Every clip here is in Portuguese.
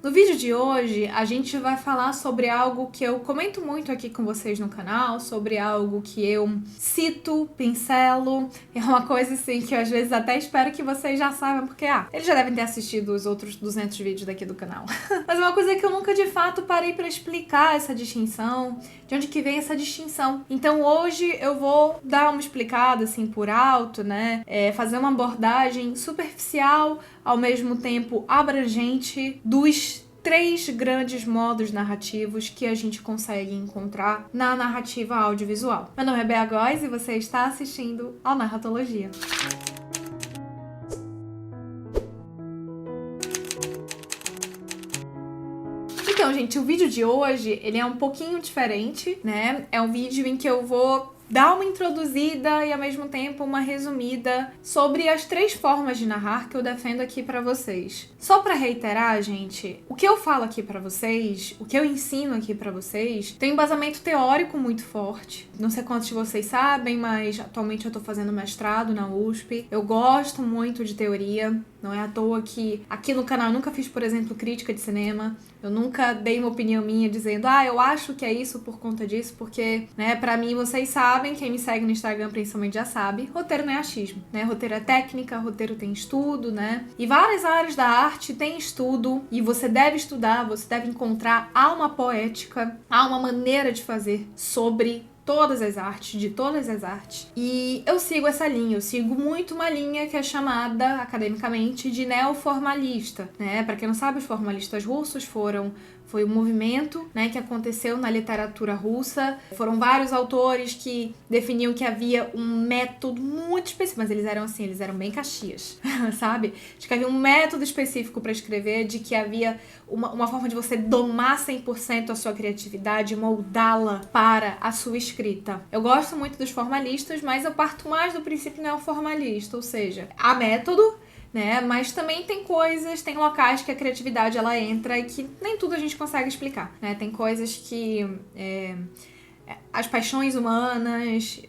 No vídeo de hoje, a gente vai falar sobre algo que eu comento muito aqui com vocês no canal, sobre algo que eu cito, pincelo, é uma coisa assim que eu às vezes até espero que vocês já saibam, porque, eles já devem ter assistido os outros 200 vídeos daqui do canal. Mas é uma coisa que eu nunca de fato parei pra explicar essa distinção, de onde que vem essa distinção. Então hoje eu vou dar uma explicada assim por alto, né, fazer uma abordagem superficial, ao mesmo tempo abrangente, dos 3 grandes modos narrativos que a gente consegue encontrar na narrativa audiovisual. Meu nome é Bea Góes e você está assistindo ao Narratologia. Então, gente, o vídeo de hoje, ele é um pouquinho diferente, né? É um vídeo em que eu vou dar uma introduzida e, ao mesmo tempo, uma resumida sobre as 3 formas de narrar que eu defendo aqui pra vocês. Só pra reiterar, gente, o que eu falo aqui pra vocês, o que eu ensino aqui pra vocês, tem um embasamento teórico muito forte. Não sei quantos de vocês sabem, mas atualmente eu tô fazendo mestrado na USP. Eu gosto muito de teoria. Não é à toa que aqui no canal eu nunca fiz, por exemplo, crítica de cinema. Eu nunca dei uma opinião minha dizendo, eu acho que é isso por conta disso, porque, né, pra mim, vocês sabem, quem me segue no Instagram principalmente já sabe, roteiro não é achismo, né? Roteiro é técnica, roteiro tem estudo, né? E várias áreas da arte tem estudo, e você deve estudar, você deve encontrar uma poética, uma maneira de fazer sobre todas as artes, de todas as artes. E eu sigo essa linha, eu sigo muito uma linha que é chamada, academicamente, de neoformalista, né? Pra quem não sabe, os formalistas russos foi um movimento, né, que aconteceu na literatura russa. Foram vários autores que definiam que havia um método muito específico, mas eles eram bem caxias, sabe? De que havia um método específico para escrever, de que havia uma forma de você domar 100% a sua criatividade, moldá-la para a sua escrita. Eu gosto muito dos formalistas, mas eu parto mais do princípio neoformalista, ou seja, há método, né? Mas também tem locais que a criatividade ela entra e que nem tudo a gente consegue explicar, né? Tem coisas que as paixões humanas,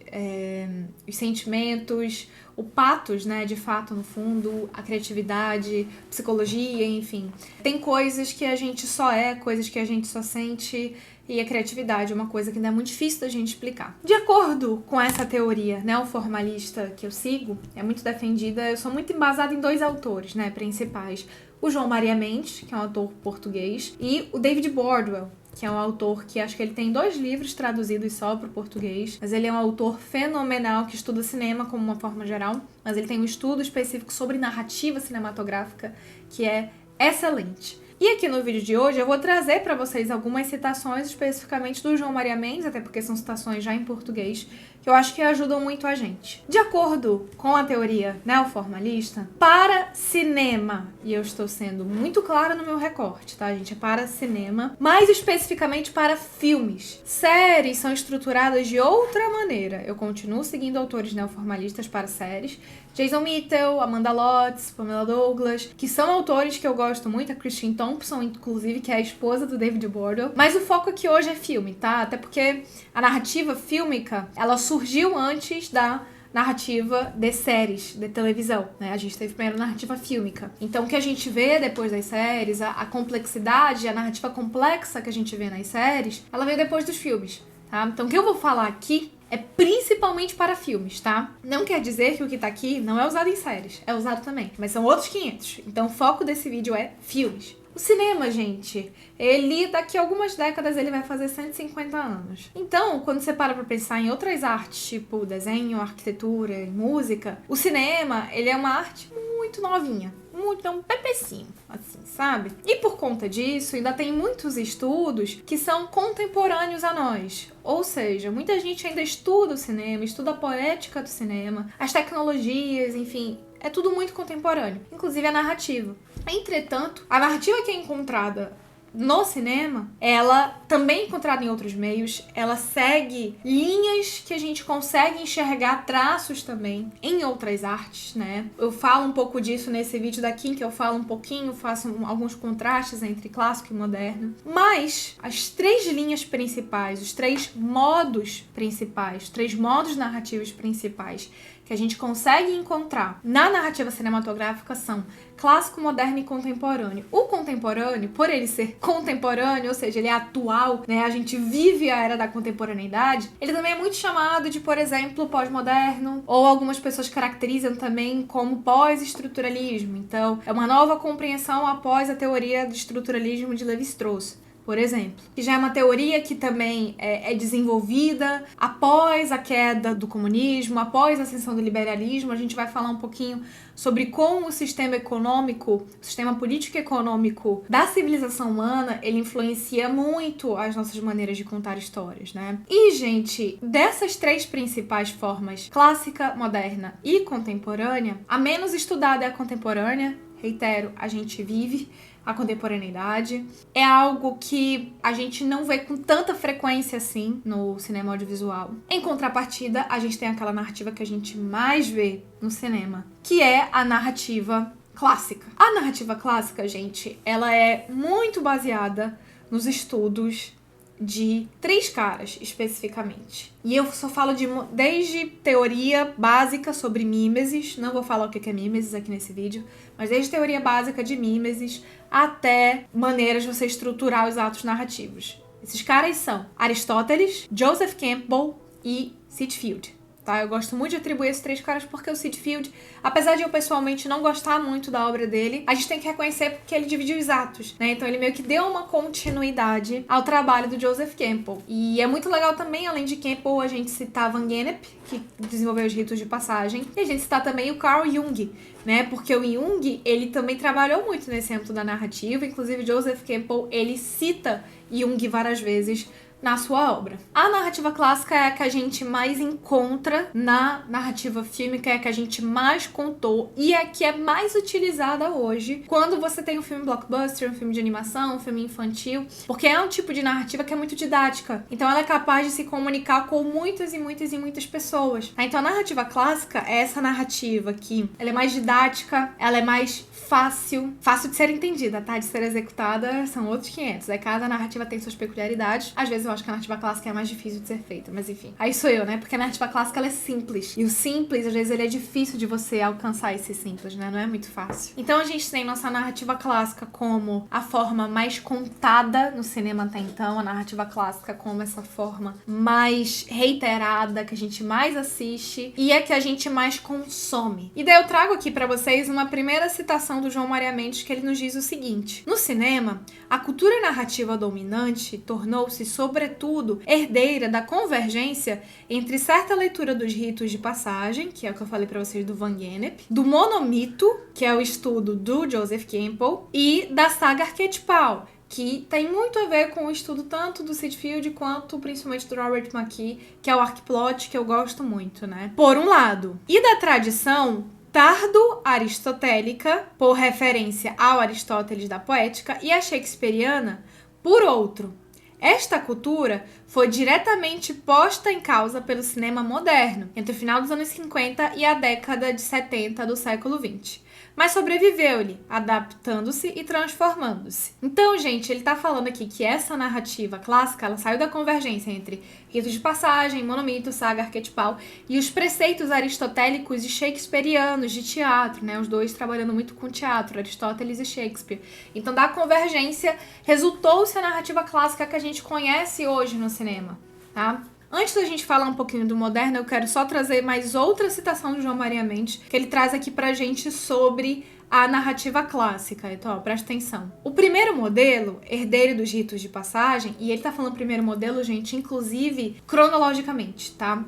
os sentimentos, o pathos, né, de fato, no fundo, a criatividade, psicologia, enfim. Tem coisas que a gente só coisas que a gente só sente, e a criatividade é uma coisa que ainda é muito difícil da gente explicar. De acordo com essa teoria neoformalista que eu sigo, é muito defendida, eu sou muito embasada em 2 autores, né, principais. O João Maria Mendes, que é um autor português, e o David Bordwell, que é um autor que acho que ele tem 2 livros traduzidos só para o português, mas ele é um autor fenomenal que estuda cinema como uma forma geral, mas ele tem um estudo específico sobre narrativa cinematográfica que é excelente. E aqui no vídeo de hoje eu vou trazer para vocês algumas citações especificamente do João Maria Mendes, até porque são citações já em português, que eu acho que ajudam muito a gente. De acordo com a teoria neoformalista, para cinema, e eu estou sendo muito clara no meu recorte, tá, gente? É para cinema, mais especificamente para filmes. Séries são estruturadas de outra maneira. Eu continuo seguindo autores neoformalistas para séries. Jason Mitchell, Amanda Lotz, Pamela Douglas, que são autores que eu gosto muito, a Christine Thompson, inclusive, que é a esposa do David Bordwell. Mas o foco aqui hoje é filme, tá? Até porque a narrativa fílmica, ela surgiu antes da narrativa de séries, de televisão, né? A gente teve primeiro a narrativa fílmica. Então, o que a gente vê depois das séries, a complexidade, a narrativa complexa que a gente vê nas séries, ela veio depois dos filmes, tá? Então, o que eu vou falar aqui é principalmente para filmes, tá? Não quer dizer que o que tá aqui não é usado em séries, é usado também, mas são outros 500. Então, o foco desse vídeo é filmes. O cinema, gente, ele daqui a algumas décadas ele vai fazer 150 anos. Então, quando você para pra pensar em outras artes, tipo desenho, arquitetura, música, o cinema, ele é uma arte muito novinha. Muito, é um pepecinho, assim, sabe? E por conta disso, ainda tem muitos estudos que são contemporâneos a nós. Ou seja, muita gente ainda estuda o cinema, estuda a poética do cinema, as tecnologias, enfim, é tudo muito contemporâneo, inclusive a narrativa. Entretanto, a narrativa que é encontrada no cinema, ela também é encontrada em outros meios, ela segue linhas que a gente consegue enxergar, traços também em outras artes, né? Eu falo um pouco disso nesse vídeo daqui, que eu falo um pouquinho, faço alguns contrastes entre clássico e moderno. Mas as 3 linhas principais, os 3 modos principais, 3 modos narrativos principais que a gente consegue encontrar na narrativa cinematográfica são clássico, moderno e contemporâneo. O contemporâneo, por ele ser contemporâneo, ou seja, ele é atual, né? A gente vive a era da contemporaneidade. Ele também é muito chamado de, por exemplo, pós-moderno, ou algumas pessoas caracterizam também como pós-estruturalismo. Então, é uma nova compreensão após a teoria do estruturalismo de Levi-Strauss, por exemplo, que já é uma teoria que também é desenvolvida após a queda do comunismo, após a ascensão do liberalismo. A gente vai falar um pouquinho sobre como o sistema econômico, o sistema político e econômico da civilização humana, ele influencia muito as nossas maneiras de contar histórias, né? E, gente, dessas três principais formas, clássica, moderna e contemporânea, a menos estudada é a contemporânea. Reitero, a gente vive a contemporaneidade. É algo que a gente não vê com tanta frequência assim no cinema audiovisual. Em contrapartida, a gente tem aquela narrativa que a gente mais vê no cinema, que é a narrativa clássica. A narrativa clássica, gente, ela é muito baseada nos estudos de três caras, especificamente. E eu só falo desde teoria básica sobre mimesis, não vou falar o que é mimesis aqui nesse vídeo, mas desde teoria básica de mimesis até maneiras de você estruturar os atos narrativos. Esses caras são Aristóteles, Joseph Campbell e Sitfield. Tá? Eu gosto muito de atribuir esses três caras porque o Sitfield, apesar de eu pessoalmente não gostar muito da obra dele, a gente tem que reconhecer porque ele dividiu os atos, né? Então ele meio que deu uma continuidade ao trabalho do Joseph Campbell. E é muito legal também, além de Campbell, a gente citar Van Gennep, que desenvolveu os ritos de passagem, e a gente citar também o Carl Jung, né? Porque o Jung, ele também trabalhou muito nesse âmbito da narrativa, inclusive Joseph Campbell, ele cita Jung várias vezes na sua obra. A narrativa clássica é a que a gente mais encontra na narrativa fílmica, é a que a gente mais contou e é a que é mais utilizada hoje quando você tem um filme blockbuster, um filme de animação, um filme infantil, porque é um tipo de narrativa que é muito didática. Então ela é capaz de se comunicar com muitas e muitas e muitas pessoas. Então a narrativa clássica é essa narrativa que ela é mais didática, ela é mais fácil de ser entendida, tá? De ser executada são outros 500. Aí cada narrativa tem suas peculiaridades. Às vezes eu acho que a narrativa clássica é a mais difícil de ser feita, mas enfim. Aí sou eu, né? Porque a narrativa clássica ela é simples. E o simples, às vezes, ele é difícil de você alcançar esse simples, né? Não é muito fácil. Então a gente tem nossa narrativa clássica como a forma mais contada no cinema até então, a narrativa clássica como essa forma mais reiterada, que a gente mais assiste e é que a gente mais consome. E daí eu trago aqui pra vocês uma primeira citação do João Maria Mendes, que ele nos diz o seguinte: no cinema, a cultura narrativa dominante tornou-se, sobretudo, herdeira da convergência entre certa leitura dos ritos de passagem, que é o que eu falei pra vocês do Van Gennep, do monomito, que é o estudo do Joseph Campbell, e da saga arquetipal, que tem muito a ver com o estudo tanto do Sitfield quanto principalmente do Robert McKee, que é o arquiplot, que eu gosto muito, né? Por um lado. E da tradição tardo-aristotélica, por referência ao Aristóteles da Poética, e a shakespeariana, por outro. Esta cultura foi diretamente posta em causa pelo cinema moderno, entre o final dos anos 50 e a década de 70 do século XX. Mas sobreviveu-lhe, adaptando-se e transformando-se. Então, gente, ele tá falando aqui que essa narrativa clássica, ela saiu da convergência entre ritos de passagem, monomito, saga arquetipal e os preceitos aristotélicos e shakespearianos de teatro, né? Os dois trabalhando muito com teatro, Aristóteles e Shakespeare. Então, da convergência, resultou-se a narrativa clássica que a gente conhece hoje no cinema, tá? Antes da gente falar um pouquinho do moderno, eu quero só trazer mais outra citação do João Maria Mendes, que ele traz aqui pra gente sobre a narrativa clássica. Então, ó, presta atenção. O primeiro modelo, herdeiro dos ritos de passagem, e ele tá falando primeiro modelo, gente, inclusive cronologicamente, tá?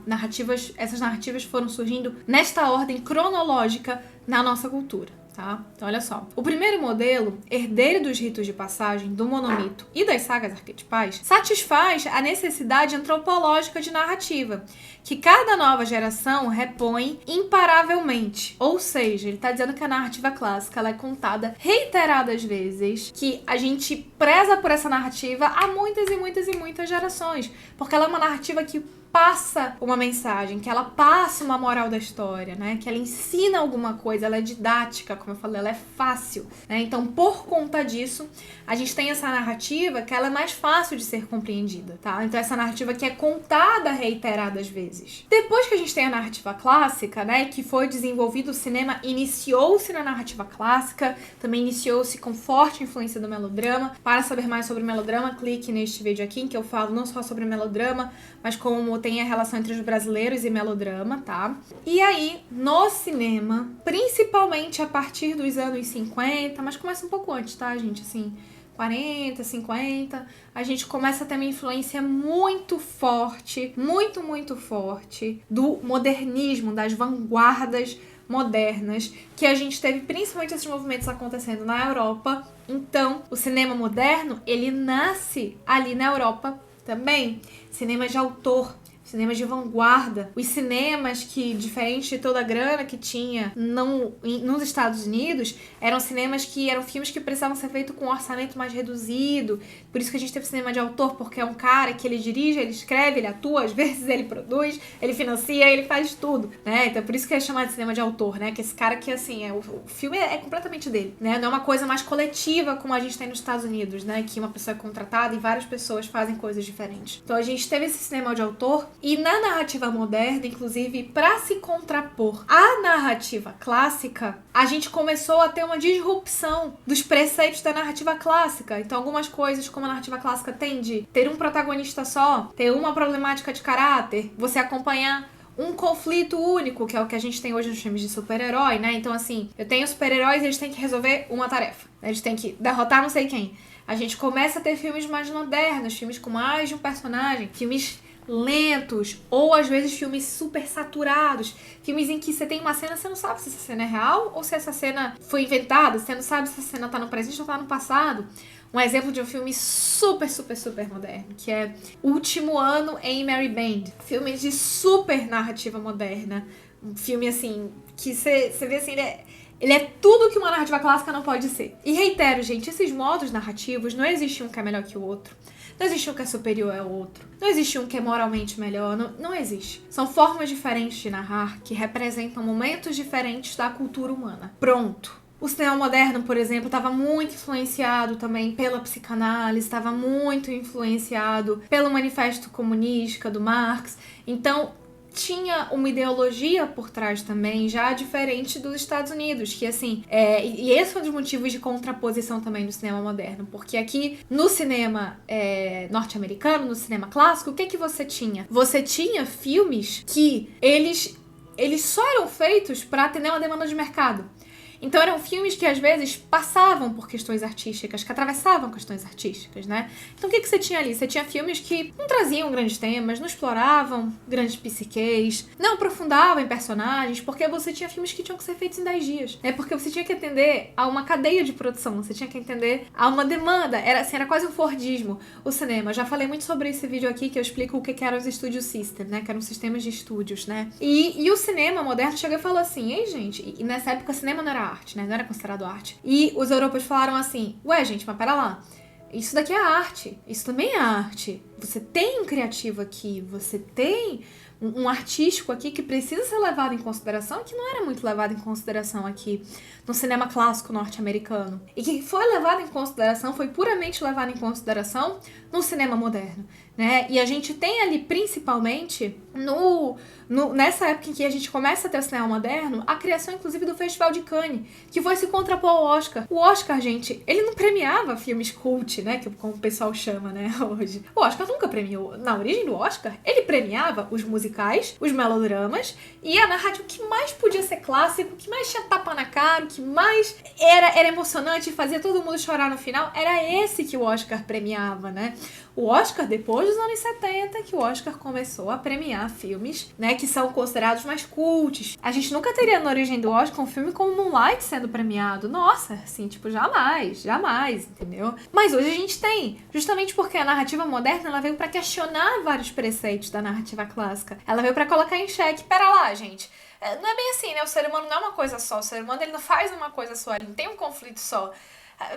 Essas narrativas foram surgindo nesta ordem cronológica na nossa cultura. Tá? Então, olha só. O primeiro modelo, herdeiro dos ritos de passagem, do monomito e das sagas arquetipais, satisfaz a necessidade antropológica de narrativa, que cada nova geração repõe imparavelmente. Ou seja, ele está dizendo que a narrativa clássica ela é contada reiteradas vezes, que a gente preza por essa narrativa há muitas e muitas e muitas gerações, porque ela é uma narrativa que passa uma mensagem, que ela passa uma moral da história, né? Que ela ensina alguma coisa, ela é didática, como eu falei, ela é fácil, né? Então, por conta disso, a gente tem essa narrativa que ela é mais fácil de ser compreendida, tá? Então, essa narrativa que é contada reiteradas vezes. Depois que a gente tem a narrativa clássica, né? Que foi desenvolvido, o cinema iniciou-se na narrativa clássica, também iniciou-se com forte influência do melodrama. Para saber mais sobre melodrama, clique neste vídeo aqui, em que eu falo não só sobre melodrama, mas como tem a relação entre os brasileiros e melodrama, tá? E aí, no cinema, principalmente a partir dos anos 50, mas começa um pouco antes, tá, gente? Assim, 40, 50, a gente começa a ter uma influência muito forte, muito forte do modernismo, das vanguardas modernas, que a gente teve principalmente esses movimentos acontecendo na Europa. Então, o cinema moderno, ele nasce ali na Europa também. Cinema de autor, cinemas de vanguarda, os cinemas que, diferente de toda a grana que tinha nos Estados Unidos, eram cinemas que eram filmes que precisavam ser feitos com um orçamento mais reduzido. Por isso que a gente teve cinema de autor, porque é um cara que ele dirige, ele escreve, ele atua, às vezes ele produz, ele financia, ele faz tudo, né? Então por isso que é chamado de cinema de autor, né? Que esse cara que, assim, o filme é completamente dele, né? Não é uma coisa mais coletiva como a gente tem nos Estados Unidos, né? Que uma pessoa é contratada e várias pessoas fazem coisas diferentes. Então a gente teve esse cinema de autor. E na narrativa moderna, inclusive, para se contrapor à narrativa clássica, a gente começou a ter uma disrupção dos preceitos da narrativa clássica. Então, algumas coisas, como a narrativa clássica tem de ter um protagonista só, ter uma problemática de caráter, você acompanhar um conflito único, que é o que a gente tem hoje nos filmes de super-herói, né? Então, assim, eu tenho super-heróis e eles têm que resolver uma tarefa. Eles têm que derrotar não sei quem. A gente começa a ter filmes mais modernos, filmes com mais de um personagem, filmes lentos, ou às vezes filmes super saturados, filmes em que você tem uma cena, você não sabe se essa cena é real ou se essa cena foi inventada, você não sabe se essa cena tá no presente ou tá no passado. Um exemplo de um filme super moderno, que é Último Ano em Mary Band, filme de super narrativa moderna, um filme assim, que você vê assim, ele é tudo que uma narrativa clássica não pode ser. E reitero, gente, esses modos narrativos, não existe um que é melhor que o outro. Não existe um que é superior ao outro. Não existe um que é moralmente melhor. Não existe. São formas diferentes de narrar que representam momentos diferentes da cultura humana. Pronto. O cinema moderno, por exemplo, estava muito influenciado também pela psicanálise, estava muito influenciado pelo Manifesto Comunista do Marx. Então, tinha uma ideologia por trás também, já diferente dos Estados Unidos, que assim, e esse é um dos motivos de contraposição também do cinema moderno, porque aqui no cinema norte-americano, no cinema clássico, o que você tinha? Você tinha filmes que eles só eram feitos para atender uma demanda de mercado. Então eram filmes que às vezes passavam por questões artísticas, que atravessavam questões artísticas, né? Então o que você tinha ali? Você tinha filmes que não traziam grandes temas, não exploravam grandes psiques, não aprofundavam em personagens, porque você tinha filmes que tinham que ser feitos em 10 dias, né? Porque você tinha que atender a uma cadeia de produção, você tinha que entender a uma demanda, era quase um Fordismo o cinema. Eu já falei muito sobre esse vídeo aqui, que eu explico o que eram os Studio Systems, né? Que eram sistemas de estúdios, né? E o cinema moderno chegou e falou assim, ei gente, e nessa época o cinema não era arte, né? Não era considerado arte. E os europeus falaram assim, ué, gente, mas pera lá, isso daqui é arte, isso também é arte. Você tem um criativo aqui, você tem um artístico aqui que precisa ser levado em consideração, que não era muito levado em consideração aqui no cinema clássico norte-americano. E que foi levado em consideração, foi puramente levado em consideração no cinema moderno, né? E a gente tem ali, principalmente, nessa época em que a gente começa a ter o cinema moderno, a criação, inclusive, do Festival de Cannes, que foi se contrapor ao Oscar. O Oscar, gente, ele não premiava filmes cult, né? Como o pessoal chama, né, hoje. O Oscar nunca premiou. Na origem do Oscar, ele premiava os musicais, os melodramas e a narrativa que mais podia ser clássico, que mais tinha tapa na cara, que mais era emocionante e fazia todo mundo chorar no final. Era esse que o Oscar premiava, né? O Oscar, depois dos anos 70, que o Oscar começou a premiar filmes, né, que são considerados mais cults. A gente nunca teria na origem do Oscar um filme como Moonlight sendo premiado. Nossa, assim, tipo, jamais, entendeu? Mas hoje a gente tem, justamente porque a narrativa moderna, ela veio pra questionar vários preceitos da narrativa clássica. Ela veio pra colocar em xeque, pera lá, gente, não é bem assim, né? O ser humano não é uma coisa só. O ser humano, ele não faz uma coisa só, ele não tem um conflito só.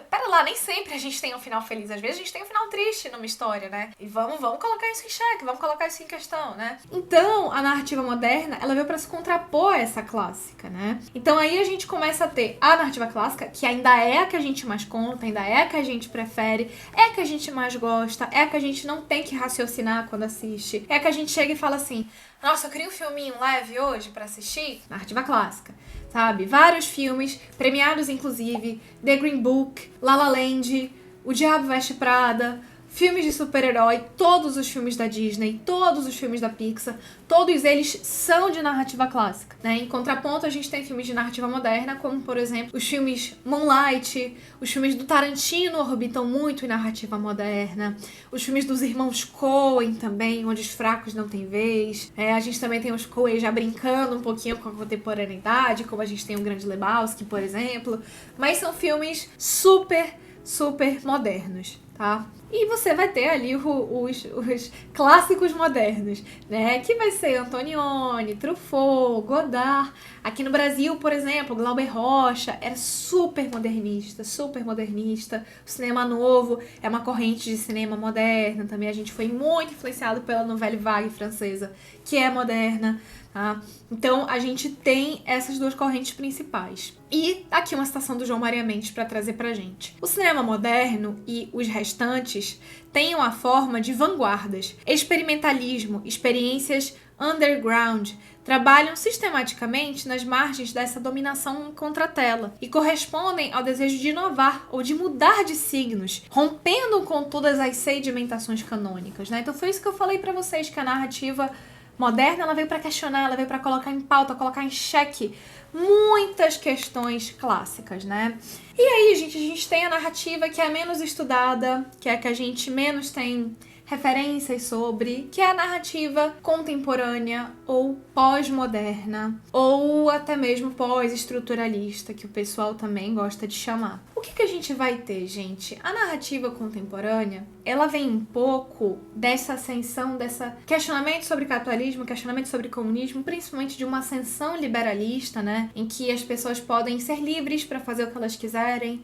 Pera lá, nem sempre a gente tem um final feliz. Às vezes a gente tem um final triste numa história, né? E vamos colocar isso em xeque, vamos colocar isso em questão, né? Então, a narrativa moderna, ela veio pra se contrapor a essa clássica, né? Então aí a gente começa a ter a narrativa clássica, que ainda é a que a gente mais conta, ainda é a que a gente prefere, é a que a gente mais gosta, é a que a gente não tem que raciocinar quando assiste, é a que a gente chega e fala assim, nossa, eu queria um filminho leve hoje pra assistir. Narrativa clássica, sabe? Vários filmes, premiados inclusive, The Green Book, La La Land, O Diabo Veste Prada, filmes de super-herói, todos os filmes da Disney, todos os filmes da Pixar, todos eles são de narrativa clássica, né? Em contraponto, a gente tem filmes de narrativa moderna, como, por exemplo, os filmes Moonlight, os filmes do Tarantino orbitam muito em narrativa moderna, os filmes dos irmãos Coen também, onde os fracos não têm vez. A gente também tem os Coen já brincando um pouquinho com a contemporaneidade, como a gente tem o Grande Lebowski, por exemplo, mas são filmes super modernos, tá? E você vai ter ali os clássicos modernos, né? Que vai ser Antonioni, Truffaut, Godard. Aqui no Brasil, por exemplo, Glauber Rocha era super modernista. O cinema novo é uma corrente de cinema moderna também. A gente foi muito influenciado pela Nouvelle Vague francesa, que é moderna. Tá? Então, a gente tem essas duas correntes principais. E aqui uma citação do João Maria Mendes para trazer pra gente. O cinema moderno e os restantes têm uma forma de vanguardas, experimentalismo, experiências underground, trabalham sistematicamente nas margens dessa dominação contra a tela e correspondem ao desejo de inovar ou de mudar de signos, rompendo com todas as sedimentações canônicas, né? Então foi isso que eu falei para vocês, que a narrativa moderna, ela veio para questionar, ela veio para colocar em pauta, colocar em xeque muitas questões clássicas, né? E aí, gente, a gente tem a narrativa que é a menos estudada, que é a que a gente menos tem referências sobre, que é a narrativa contemporânea ou pós-moderna, ou até mesmo pós-estruturalista, que o pessoal também gosta de chamar. O que a gente vai ter, gente? A narrativa contemporânea, ela vem um pouco dessa ascensão, dessa questionamento sobre capitalismo, questionamento sobre comunismo, principalmente de uma ascensão liberalista, né? Em que as pessoas podem ser livres para fazer o que elas quiserem.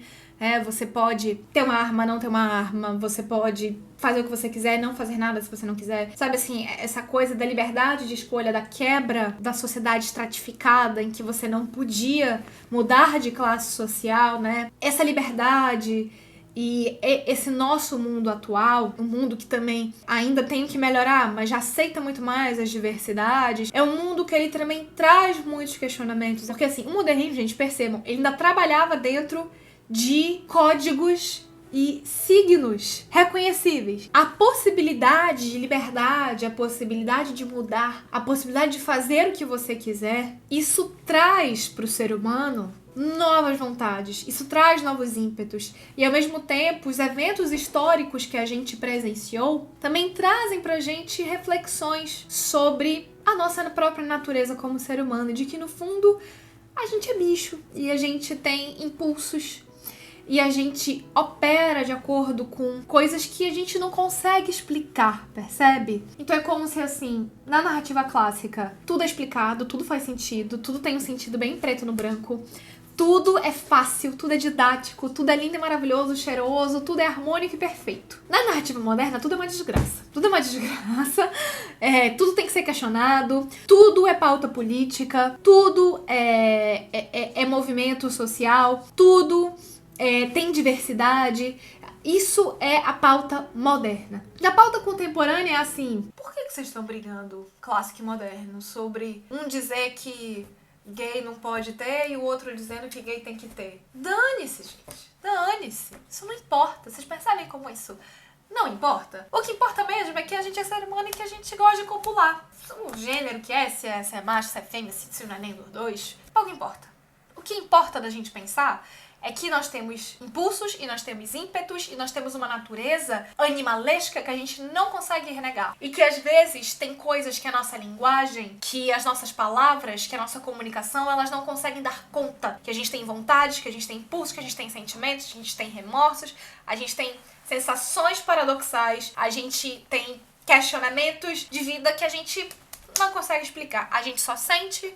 Você pode ter uma arma, não ter uma arma, você pode fazer o que você quiser, não fazer nada se você não quiser. Sabe assim, essa coisa da liberdade de escolha, da quebra da sociedade estratificada em que você não podia mudar de classe social, né? Essa liberdade e esse nosso mundo atual, um mundo que também ainda tem que melhorar, mas já aceita muito mais as diversidades, é um mundo que ele também traz muitos questionamentos. Porque assim, o modernismo, gente, percebam, ele ainda trabalhava dentro de códigos e signos reconhecíveis. A possibilidade de liberdade, a possibilidade de mudar, a possibilidade de fazer o que você quiser, isso traz para o ser humano novas vontades, isso traz novos ímpetos. E ao mesmo tempo, os eventos históricos que a gente presenciou também trazem pra gente reflexões sobre a nossa própria natureza como ser humano, de que no fundo a gente é bicho e a gente tem impulsos e a gente opera de acordo com coisas que a gente não consegue explicar, percebe? Então é como se, assim, na narrativa clássica, tudo é explicado, tudo faz sentido, tudo tem um sentido bem preto no branco, tudo é fácil, tudo é didático, tudo é lindo e maravilhoso, cheiroso, tudo é harmônico e perfeito. Na narrativa moderna, tudo é uma desgraça. Tudo é uma desgraça, tudo tem que ser questionado, tudo é pauta política, tudo é movimento social, tudo tem diversidade. Isso é a pauta moderna. Na pauta contemporânea é assim, por que vocês estão brigando, clássico e moderno, sobre um dizer que gay não pode ter e o outro dizendo que gay tem que ter? Dane-se, gente. Dane-se. Isso não importa. Vocês percebem como isso não importa? O que importa mesmo é que a gente é ser humano e que a gente gosta de copular. O gênero que é, se é macho, se é fêmea, se não é nem dos dois, pouco importa. O que importa da gente pensar é que nós temos impulsos e nós temos ímpetos e nós temos uma natureza animalesca que a gente não consegue renegar. E que às vezes tem coisas que a nossa linguagem, que as nossas palavras, que a nossa comunicação, elas não conseguem dar conta. Que a gente tem vontades, que a gente tem impulsos, que a gente tem sentimentos, que a gente tem remorsos, a gente tem sensações paradoxais, a gente tem questionamentos de vida que a gente não consegue explicar. A gente só sente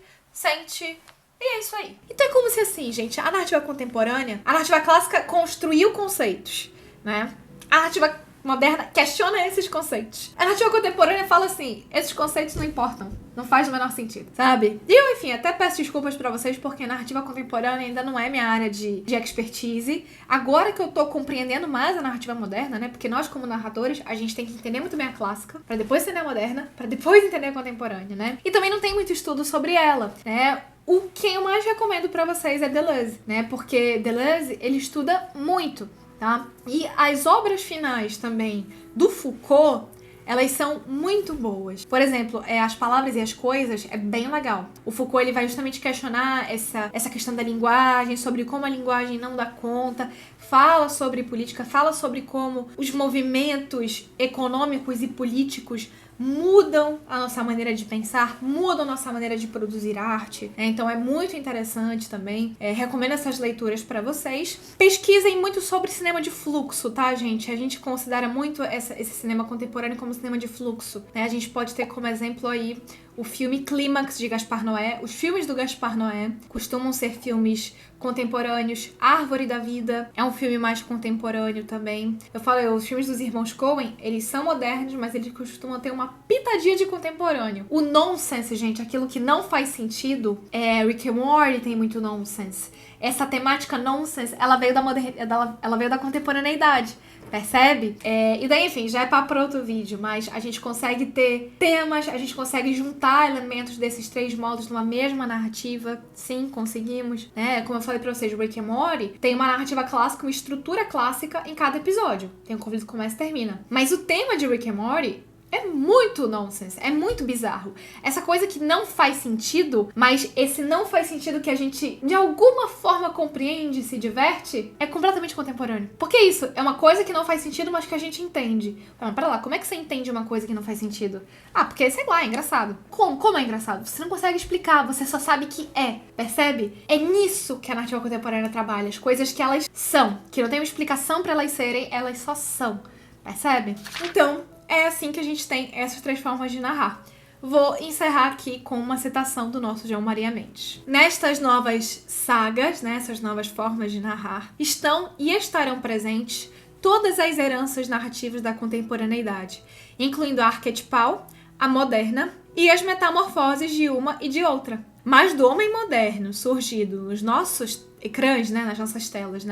E é isso aí. Então é como se assim, gente, a narrativa contemporânea, a narrativa clássica construiu conceitos, né? A narrativa moderna questiona esses conceitos. A narrativa contemporânea fala assim, esses conceitos não importam, não faz o menor sentido, sabe? E eu, enfim, até peço desculpas pra vocês porque a narrativa contemporânea ainda não é minha área de expertise. Agora que eu tô compreendendo mais a narrativa moderna, né? Porque nós, como narradores, a gente tem que entender muito bem a clássica, pra depois entender a moderna, pra depois entender a contemporânea, né? E também não tem muito estudo sobre ela, né? O que eu mais recomendo pra vocês é Deleuze, né? Porque Deleuze, ele estuda muito, tá? E as obras finais também do Foucault, elas são muito boas. Por exemplo, As Palavras e as Coisas é bem legal. O Foucault, ele vai justamente questionar essa questão da linguagem, sobre como a linguagem não dá conta, fala sobre política, fala sobre como os movimentos econômicos e políticos mudam a nossa maneira de pensar, mudam a nossa maneira de produzir arte. Então é muito interessante também. Recomendo essas leituras para vocês. Pesquisem muito sobre cinema de fluxo, tá, gente? A gente considera muito esse cinema contemporâneo como cinema de fluxo, né? A gente pode ter como exemplo aí o filme Clímax, de Gaspar Noé. Os filmes do Gaspar Noé costumam ser filmes contemporâneos. Árvore da Vida é um filme mais contemporâneo também. Eu falei, os filmes dos irmãos Coen, eles são modernos, mas eles costumam ter uma pitadinha de contemporâneo. O nonsense, gente, aquilo que não faz sentido, Rick and Morty tem muito nonsense. Essa temática nonsense, ela veio da contemporaneidade. Percebe? E daí, enfim, já é papo para outro vídeo, mas a gente consegue ter temas, a gente consegue juntar elementos desses três modos numa mesma narrativa. Sim, conseguimos. Como eu falei pra vocês, o Rick and Morty tem uma narrativa clássica, uma estrutura clássica em cada episódio. Tem um conflito que começa e termina. Mas o tema de Rick and Morty é muito nonsense, é muito bizarro. Essa coisa que não faz sentido, mas esse não faz sentido que a gente, de alguma forma, compreende e se diverte, é completamente contemporâneo. Porque isso é uma coisa que não faz sentido, mas que a gente entende. Mas pera lá, como é que você entende uma coisa que não faz sentido? Porque, sei lá, é engraçado. Como é engraçado? Você não consegue explicar, você só sabe que é, percebe? É nisso que a narrativa contemporânea trabalha. As coisas que elas são, que não tem uma explicação pra elas serem, elas só são. Percebe? Então, é assim que a gente tem essas três formas de narrar. Vou encerrar aqui com uma citação do nosso João Maria Mendes. Nestas novas sagas, essas novas formas de narrar, estão e estarão presentes todas as heranças narrativas da contemporaneidade, incluindo a arquetipal, a moderna e as metamorfoses de uma e de outra. Mas do homem moderno surgido nos nossos ecrãs, nas nossas telas,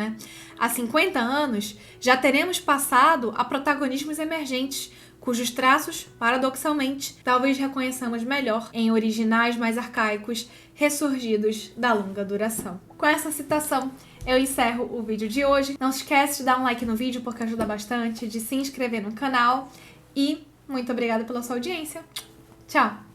há 50 anos, já teremos passado a protagonismos emergentes, cujos traços, paradoxalmente, talvez reconheçamos melhor em originais mais arcaicos, ressurgidos da longa duração. Com essa citação, eu encerro o vídeo de hoje. Não se esquece de dar um like no vídeo, porque ajuda bastante, de se inscrever no canal e muito obrigada pela sua audiência. Tchau!